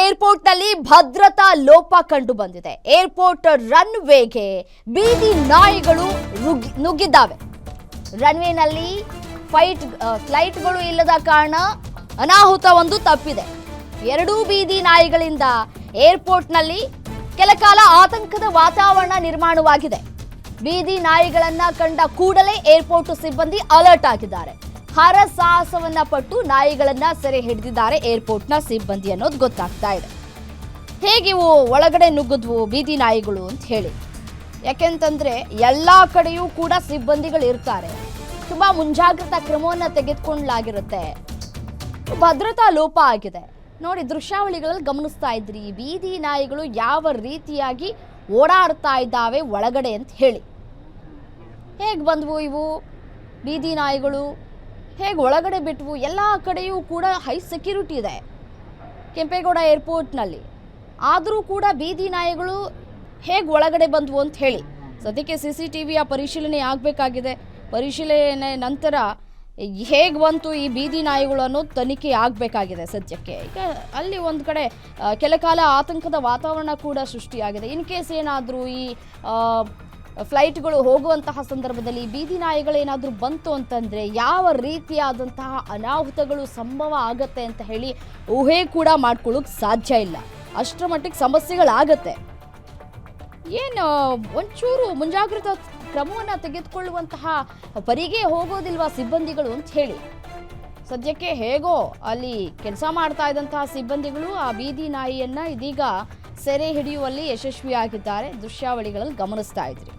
ಏರ್ಪೋರ್ಟ್ನಲ್ಲಿ ಭದ್ರತಾ ಲೋಪ ಕಂಡು ಬಂದಿದೆ. ಏರ್ಪೋರ್ಟ್ ರನ್ವೇಗೆ ಬೀದಿ ನಾಯಿಗಳು ನುಗ್ಗಿದ್ದಾವೆ. ರನ್ವೇನಲ್ಲಿ ಫ್ಲೈಟ್ಗಳು ಇಲ್ಲದ ಕಾರಣ ಅನಾಹುತ ಒಂದು ತಪ್ಪಿದೆ. ಎರಡೂ ಬೀದಿ ನಾಯಿಗಳಿಂದ ಏರ್ಪೋರ್ಟ್ನಲ್ಲಿ ಕೆಲಕಾಲ ಆತಂಕದ ವಾತಾವರಣ ನಿರ್ಮಾಣವಾಗಿದೆ. ಬೀದಿ ನಾಯಿಗಳನ್ನ ಕಂಡ ಕೂಡಲೇ ಏರ್ಪೋರ್ಟ್ ಸಿಬ್ಬಂದಿ ಅಲರ್ಟ್ ಆಗಿದ್ದಾರೆ. ಹರಸಾಹಸವನ್ನ ಪಟ್ಟು ನಾಯಿಗಳನ್ನ ಸೆರೆ ಹಿಡಿದಿದ್ದಾರೆ ಏರ್ಪೋರ್ಟ್ನ ಸಿಬ್ಬಂದಿ ಅನ್ನೋದು ಗೊತ್ತಾಗ್ತಾ ಇದೆ. ಹೇಗಿವು ಒಳಗಡೆ ನುಗ್ಗಿದ್ವು ಬೀದಿ ನಾಯಿಗಳು ಅಂತ ಹೇಳಿ, ಯಾಕೆಂತಂದ್ರೆ ಎಲ್ಲಾ ಕಡೆಯೂ ಕೂಡ ಸಿಬ್ಬಂದಿಗಳು ಇರ್ತಾರೆ. ತುಂಬಾ ಮುಂಜಾಗ್ರತಾ ಕ್ರಮವನ್ನ ತೆಗೆದುಕೊಳ್ಳಲಾಗಿರುತ್ತೆ. ಭದ್ರತಾ ಲೋಪ ಆಗಿದೆ. ನೋಡಿ, ದೃಶ್ಯಾವಳಿಗಳಲ್ಲಿ ಗಮನಿಸ್ತಾ ಇದ್ರಿ ಬೀದಿ ನಾಯಿಗಳು ಯಾವ ರೀತಿಯಾಗಿ ಓಡಾಡ್ತಾ ಇದ್ದಾವೆ ಒಳಗಡೆ ಅಂತ ಹೇಳಿ. ಹೇಗೆ ಬಂದ್ವು ಇವು ಬೀದಿ ನಾಯಿಗಳು, ಹೇಗೆ ಒಳಗಡೆ ಬಿಟ್ವು? ಎಲ್ಲ ಕಡೆಯೂ ಕೂಡ ಹೈ ಸೆಕ್ಯೂರಿಟಿ ಇದೆ ಕೆಂಪೇಗೌಡ ಏರ್ಪೋರ್ಟ್ನಲ್ಲಿ. ಆದರೂ ಕೂಡ ಬೀದಿ ನಾಯಿಗಳು ಹೇಗೆ ಒಳಗಡೆ ಬಂದ್ವು ಅಂತ ಹೇಳಿ ಸದ್ಯಕ್ಕೆ CCTVಯ ಪರಿಶೀಲನೆ ಆಗಬೇಕಾಗಿದೆ. ಪರಿಶೀಲನೆ ನಂತರ ಹೇಗೆ ಬಂತು ಈ ಬೀದಿ ನಾಯಿಗಳು ಅನ್ನೋದು ತನಿಖೆ ಆಗಬೇಕಾಗಿದೆ. ಸದ್ಯಕ್ಕೆ ಈಗ ಅಲ್ಲಿ ಒಂದು ಕಡೆ ಕೆಲಕಾಲ ಆತಂಕದ ವಾತಾವರಣ ಕೂಡ ಸೃಷ್ಟಿಯಾಗಿದೆ. ಇನ್ ಕೇಸ್ ಏನಾದರೂ ಈ ಫ್ಲೈಟ್ಗಳು ಹೋಗುವಂತಹ ಸಂದರ್ಭದಲ್ಲಿ ಬೀದಿ ನಾಯಿಗಳೇನಾದರೂ ಬಂತು ಅಂತಂದರೆ ಯಾವ ರೀತಿಯಾದಂತಹ ಅನಾಹುತಗಳು ಸಂಭವ ಆಗತ್ತೆ ಅಂತ ಹೇಳಿ ಊಹೆ ಕೂಡ ಮಾಡ್ಕೊಳ್ಳೋಕೆ ಸಾಧ್ಯ ಇಲ್ಲ. ಅಷ್ಟರ ಮಟ್ಟಿಗೆ ಸಮಸ್ಯೆಗಳಾಗತ್ತೆ. ಏನು ಒಂಚೂರು ಮುಂಜಾಗ್ರತಾ ಕ್ರಮವನ್ನು ತೆಗೆದುಕೊಳ್ಳುವಂತಹ ಪರಿಗೆ ಹೋಗೋದಿಲ್ವಾ ಸಿಬ್ಬಂದಿಗಳು ಅಂತ ಹೇಳಿ. ಸದ್ಯಕ್ಕೆ ಹೇಗೋ ಅಲ್ಲಿ ಕೆಲಸ ಮಾಡ್ತಾ ಇದ್ದಂತಹ ಸಿಬ್ಬಂದಿಗಳು ಆ ಬೀದಿ ನಾಯಿಯನ್ನು ಇದೀಗ ಸೆರೆ ಹಿಡಿಯುವಲ್ಲಿ ಯಶಸ್ವಿಯಾಗಿದ್ದಾರೆ. ದೃಶ್ಯಾವಳಿಗಳಲ್ಲಿ ಗಮನಿಸ್ತಾ ಇದ್ರಿ.